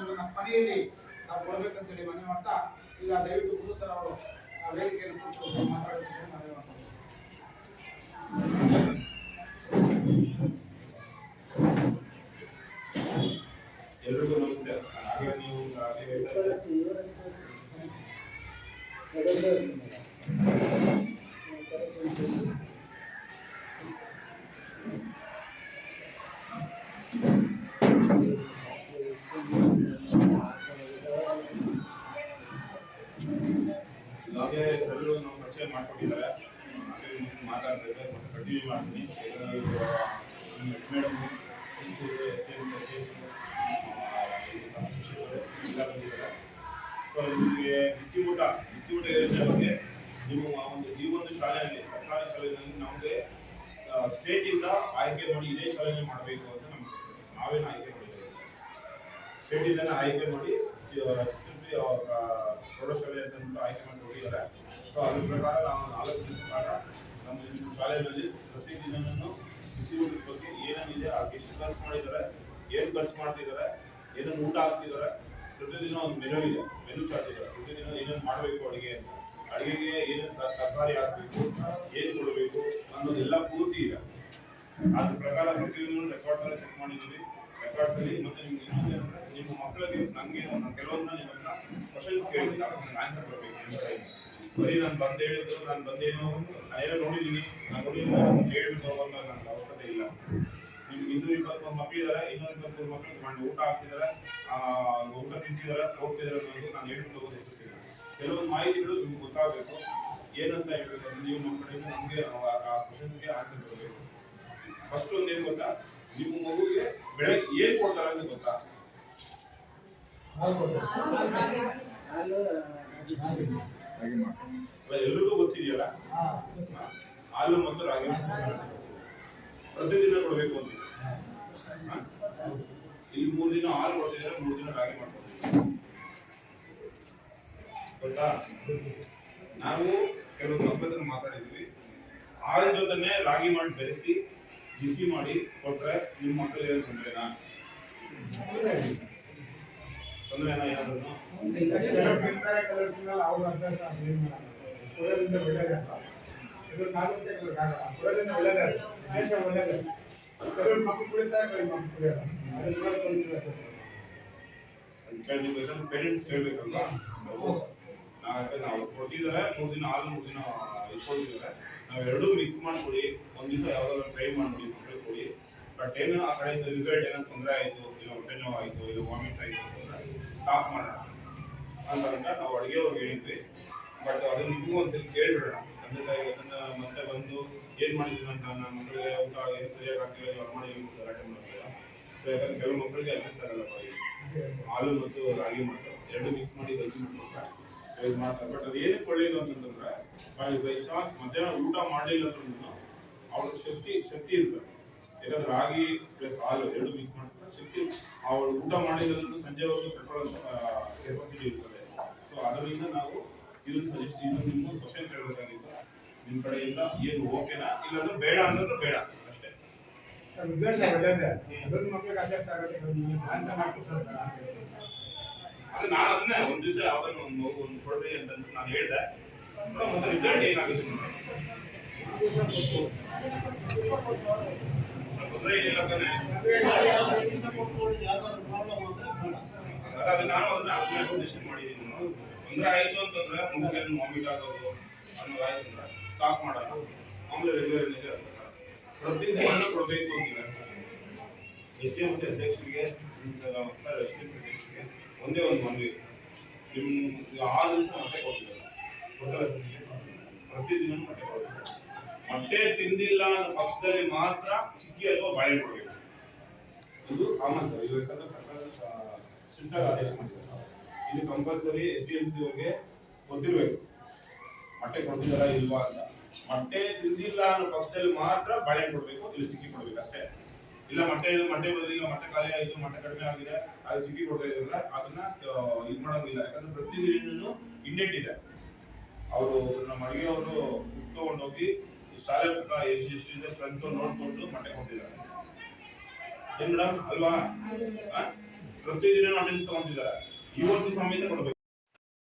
ಯೋಜನೆಗಳನ್ನ ಕೊನೆಯಲ್ಲಿ ನಾವು ಕೊಡಬೇಕಂತೇಳಿ ಮನವಿ ಮಾಡ್ತಾ ಈಗ ದಯವಿಟ್ಟು ಗುರು ಸರ್ ಅವರು ವೇದಿಕೆಯನ್ನು ಕುರಿತು ಮಾತಾಡೋದಕ್ಕೆ ಮನವಿ ಮಾಡ್ತಾರೆ. ಎಲ್ರಿಗೂ ನಮಸ್ತೆ. ಹಾಗೆ ನೀವು ಇವಾಗಲೇ ಸರ್ ನಾವು ಪರಿಚಯ ಮಾಡ್ಕೊಟ್ಟಿದ್ದಾರೆ. ಮಾತಾಡ್ತಾರೆ ಮತ್ತೆ ಕಂಟಿನ್ಯೂ ಮಾಡ್ತೀನಿ. ಮೇಡಮ್ ಸೊ ನಿಮಗೆ ಬಿಸಿ ಊಟ ಯೋಜನೆ ಬಗ್ಗೆ ನೀವು ಈ ಒಂದು ಶಾಲೆಯಲ್ಲಿ ಸರ್ಕಾರಿ ಶಾಲೆಯಲ್ಲಿ ನಮಗೆ ಸ್ಟೇಟ್ ಇಂದ ಆಯ್ಕೆ ಮಾಡಿ ಇದೇ ಶಾಲೆಯಲ್ಲಿ ಮಾಡಬೇಕು ಅಂತ ನಮ್ಗೆ ನಾವೇನು ಆಯ್ಕೆ ಮಾಡಿದ್ದೇವೆ. ಸ್ಟೇಟ್ ಇಂದ ಆಯ್ಕೆ ಮಾಡಿ ಪ್ರೌಢಶಾಲೆ ಅಂತ ಆಯ್ಕೆ ಮಾಡಿ ಹೋಗಿದ್ದಾರೆ. ಸೊ ಅದ್ರ ಪ್ರಕಾರ ನಾವು 4 ದಿವಸ ಕಾಲ ನಮ್ಮ ಶಾಲೆಯಲ್ಲಿ ಪ್ರತಿದಿನನೂ ಬಿಸಿ ಊಟದ ಬಗ್ಗೆ ಏನೇನಿದೆ ಎಷ್ಟು ಖರ್ಚು ಮಾಡಿದ್ದಾರೆ, ಏನು ಖರ್ಚು ಮಾಡ್ತಿದ್ದಾರೆ, ಏನೇನು ಊಟ ಹಾಕ್ತಿದ್ದಾರೆ, ಪ್ರತಿದಿನ ಒಂದು ಮೆನು ಇದೆ, ಮೆನು ಚಾರ್ಟ್ ಇದೆ. ಪ್ರತಿದಿನ ಏನೇನು ಮಾಡಬೇಕು ಅಡುಗೆಗೆ ಏನೇನು ತರಕಾರಿ ಹಾಕಬೇಕು, ಏನು ಕೊಡಬೇಕು ಅನ್ನೋದೆಲ್ಲ ಪೂರ್ತಿ ಇದೆ. ಅದ್ರ ಪ್ರಕಾರ ಪ್ರತಿಯೊಂದು ರೆಕಾರ್ಡ್ಸ್ ಎಲ್ಲ ಚೆಕ್ ಮಾಡಿದ್ದೀವಿ. ರೆಕಾರ್ಡ್ಸ್ ಅಲ್ಲಿ ಮತ್ತೆ ನಿಮ್ಗೆ ನಿಮ್ಮ ಮಕ್ಕಳಿಗೆ ನಾನು ಕೆಲವೊಂದು ನಿಮ್ಮ ಕ್ವಶನ್ಸ್ ಕೇಳಿದ್ದೀನಿ, ಅದಕ್ಕೆ ಆನ್ಸರ್ ಕೊಡಬೇಕು. ಬರೀ ನಾನು ಹೇಳಿದ್ರು ನಾನು ಬಂದೇನು ನಾನೇನೋ ನೋಡಿದ್ದೀನಿ, ನಾನು ಹೇಳಿದ್ರು ಹೋಗೋದು ನನಗೆ ಅವಶ್ಯಕತೆ ಇಲ್ಲ. ನಿಮ್ಗೆ 223 ಮಕ್ಕಳಿದ್ದಾರೆ, 223 ಮಕ್ಕಳಿಗೆ ಊಟ ಹಾಕ್ತಿದ್ದಾರೆ, ಊಟ ತಿಂತಿದ್ದಾರೆ, ಹೋಗ್ತಿದ್ದಾರೆ ಅನ್ನೋದು ನಾನು ಹೇಳ್ಕೊಂಡು ಹೋಗೋದು ಹೆಸರುತ್ತಿಲ್ಲ. ಕೆಲವೊಂದು ಮಾಹಿತಿಗಳು ನಿಮ್ಗೆ ಗೊತ್ತಾಗಬೇಕು. ಏನಂತ ಹೇಳ್ಬೇಕು ಅಂದ್ರೆ ನೀವು ನಮ್ಮ ಕಡೆಯಿಂದ ನಮಗೆ ಆ ಕ್ವಶನ್ಸ್ಗೆ ಆನ್ಸರ್ ಕೊಡಬೇಕು. ಫಸ್ಟ್ ಒಂದು ಏನು ಗೊತ್ತಾ, ನಿಮ್ಮ ಮಗುಗೆ ಬೆಳಗ್ಗೆ ಏನು ಕೊಡ್ತಾರೆ ಅಂತ ಗೊತ್ತಾ? ಎಲ್ರಿಗೂ ಗೊತ್ತಿದೆಯಲ್ಲ, ಹಾಲು ಮತ್ತು ರಾಗಿ ಪ್ರತಿದಿನ ಕೊಡಬೇಕು ಅಂತ. ಇಲ್ಲಿ 3 ದಿನ ಹಾಲು ಕೊಡ್ತಿದ್ದಾರೆ, 3 ದಿನ ರಾಗಿ ಮಾಡ್ಕೊಡ್ತೀವಿ ಗೊತ್ತಾ. ನಾವು ಕೆಲವು ಮಕ್ಕಳ ಮಾತಾಡಿದ್ವಿ, ಹಾಲಿನ ಜೊತೆನೆ ರಾಗಿ ಮಾಡಿ ಬೆರೆಸಿ ಬಿಸಿ ಮಾಡಿ ಕೊಟ್ರೆ ನಿಮ್ಮ ಮಕ್ಕಳಿಗೆ ಏನು ತೊಂದರೆನಾ? ತೊಂದರೆನಾ ಏನಾದ್ರು? ಪೇರೆಂಟ್ಸ್ ಕೇಳ್ಬೇಕಲ್ವಾ? ನಾವು ಕೊಟ್ಟಿದ್ದಾರೆ 3 ದಿನ ಹಾಲು 3 ದಿನ ಇಟ್ಕೊಳ್ತಿದ್ದಾರೆ. ನಾವು ಎರಡೂ ಮಿಕ್ಸ್ ಮಾಡ್ಕೊಡಿ, ಒಂದ್ ದಿವಸ ಯಾವ್ದಾದ್ರು ಟ್ರೈ ಮಾಡ್ಬಿಡಿ, ಮಕ್ಕಳಿಗೆ ಕೊಡಿ. ಬಟ್ ಏನು ಆ ಕಡೆ ರಿಸಲ್ಟ್ ಏನೋ ತೊಂದರೆ ಆಯ್ತು, ಇಲ್ಲ ಹೊಟ್ಟೆ ನೋವು ಆಯ್ತು, ಇಲ್ಲ ವಾಮಿಟ್ ಆಯ್ತು ಅಂತಂದ್ರೆ ಸ್ಟಾಪ್ ಮಾಡೋಣ ಅಂತ ನಾವು ಅಡುಗೆಯವ್ರಿಗೆ ಹೇಳಿದ್ವಿ. ಬಟ್ ಅದನ್ನ ನಿಮಗೂ ಒಂದ್ಸಲ ಕೇಳ್ಬಿಡೋಣ. ತಂದೆ ತಾಯಿ ಅದನ್ನ ಮತ್ತೆ ಬಂದು ಏನ್ ಮಾಡಿದ್ವಿ ಅಂತ ನನ್ನ ಮಕ್ಕಳಿಗೆ ಊಟ ಏನು ಸರಿಯಾಗಿ ಆಗ್ತಿಲ್ಲ, ಹೊರಮನೆ ಗಲಾಟೆ ಮಾಡ್ತೀರಾ. ಸೊ ಯಾಕಂದ್ರೆ ಕೆಲವು ಮಕ್ಕಳಿಗೆ ಅಡ್ಜಸ್ಟ್ ಆಗಲ್ಲ, ಹಾಲು ಮತ್ತು ರಾಗಿ ಮಾಡ್ತಾರೆ, ಎರಡು ಮಿಕ್ಸ್ ಮಾಡಿ ಗಲ್ಜಿ ಮಾಡ್ತಾರೆ. ಬಟ್ ಅದು ಏನಕ್ಕೆ ಒಳ್ಳೇದು ಅಂತಂದ್ರೆ ಬೈ ಚಾನ್ಸ್ ಮಧ್ಯಾಹ್ನ ಊಟ ಮಾಡಲಿಲ್ಲ ಅಂದ್ರೂ ಅವ್ರಿಗೆ ಶಕ್ತಿ ಇರ್ತದೆ. ಯಾಕಂದ್ರೆ ರಾಗಿ ಪ್ಲಸ್ ಹಾಲು ಎರಡು ಮಿಕ್ಸ್ ಮಾಡ್ತಾರೆ, ಶಕ್ತಿ ಅವ್ರು ಊಟ ಮಾಡಿಲ್ಲ ಸಂಜೆವರೆಗೂ ಪೆಟ್ರೋಲ್ ಕೆಪಾಸಿಟಿ ಇರ್ತದೆ. ಸೊ ಅದರಿಂದ ನಾವು ಇದನ್ನು ಸಜೆಸ್ಟ್ ನಿಮ್ಮ ಕ್ವಶನ್ ಕೇಳಬೇಕಾಗಿತ್ತು. ನಿಮ್ಮ ಕಡೆಯಿಂದ ಏನು ಓಕೆನಾ, ಇಲ್ಲಾಂದ್ರೆ ಬೇಡ ಅಂದ್ರೆ ಬೇಡ ಅಷ್ಟೇ. ಉದ್ದೇಶ ಒಳ್ಳೆಯದೇ, ಅದೊಂದು ಮಕ್ಕಳಿಗೆ ಅಡ್ಜಸ್ಟ್ ಆಗುತ್ತೆ. ಅದು ನಾನು ಅದನ್ನೇ ಒಂದು ದಿವಸ ಯಾವ್ದನ್ನು ಒಂದು ಕೊಡ್ರಿ ಅಂತಂದು ನಾನು ಹೇಳಿದೆ. ಒಂದು ರಿಸಲ್ಟ್ ಏನಾಗುತ್ತೆ ತೊಂದರೆ ಏನಿಲ್ಲ ತಾನೆ. ಅದಾದ್ರೆ ನಾನು ಅದನ್ನ ಡಿಸಿಷನ್ ಮಾಡಿದ್ದೀನಿ. ತೊಂದರೆ ಆಯ್ತು ಅಂತಂದ್ರೆ ಮುಂದೆ ವಾಮಿಟ್ ಆಗೋದು ಅನ್ನೋದು ಆಯ್ತು ಅಂದ್ರೆ ಸ್ಟಾಪ್ ಮಾಡೋಣ. ಆಮೇಲೆ ರೆಗ್ಯುಲರ್ ಪ್ರತಿದಿನ ಕೊಡಬೇಕು ಅಂತಿಲ್ಲ. STMC ಅಧ್ಯಕ್ಷರಿಗೆ ಒಂದೇ ಒಂದು ಮನವಿ, ನಿಮ್ಮ 6 ದಿವಸ ಮೊಟ್ಟೆ ಕೊಡ್ತಿದ್ದಾರೆ, ಪ್ರತಿದಿನ ಮೊಟ್ಟೆ ಕೊಡ್ತಿದ್ದಾರೆ. ಮೊಟ್ಟೆ ತಿಂದಿಲ್ಲ ಅನ್ನೋ ಪಕ್ಷದಲ್ಲಿ ಮಾತ್ರ ಚಿಕ್ಕಿ ಅಥವಾ ಬಾಳೆಹಣ್ಣು ಕೊಡಬೇಕು. ಇದು ಕಾಮನ್ ಸರ್. ಇದು ಯಾಕಂದ್ರೆ ಸರ್ಕಾರ ಸ್ಟ್ರಿಕ್ಟ್ ಆದೇಶ ಮಾಡಿದ್ದಾರೆ. ಇದು ಕಂಪಲ್ಸರಿ STMC ಅವರಿಗೆ ಗೊತ್ತಿರಬೇಕು ಮೊಟ್ಟೆ ಕೊಡ್ತಿದಾರ ಇಲ್ವಾ ಅಂತ. ಮೊಟ್ಟೆ ತಿಂದಿಲ್ಲ ಅನ್ನೋ ಪಕ್ಷದಲ್ಲಿ ಮಾತ್ರ ಬಾಳೆಹಣ್ಣು ಕೊಡಬೇಕು, ಇಲ್ಲಿ ಚಿಕ್ಕಿ ಕೊಡ್ಬೇಕು ಅಷ್ಟೇ. ಇಲ್ಲ ಮೊಟ್ಟೆ ಬದಲಿಗೆ ಮೊಟ್ಟೆ ಖಾಲಿ ಆಯಿತು, ಮೊಟ್ಟೆ ಕಡಿಮೆ ಆಗಿದೆ, ಅದು ಚಿಕ್ಕಿ ಕೊಡ್ತಾ ಇದ್ರಲ್ಲ ಅದನ್ನ ಇದು ಮಾಡೋದಿಲ್ಲ. ಯಾಕಂದ್ರೆ ಪ್ರತಿದಿನ ಇಂಡೆಂಟ್ ಇದೆ. ಅವರು ನಮ್ಮ ಅಡುಗೆಯವರು ತಗೊಂಡು ಹೋಗಿ ಶಾಲೆ ಎಷ್ಟಿದೆ ಸ್ಟ್ರೆಂತ್ ನೋಡ್ಕೊಂಡು ಮೊಟ್ಟೆ ಕೊಟ್ಟಿದ್ದಾರೆ. ಏನ್ ಮೇಡಮ್ ಅಲ್ವಾ? ಪ್ರತಿ ದಿನ ಅಟೆಂಡೆನ್ಸ್ ತಗೊಂತಿದ್ದಾರೆ, ಇವತ್ತು ಸಮೇತ ಕೊಡಬೇಕು.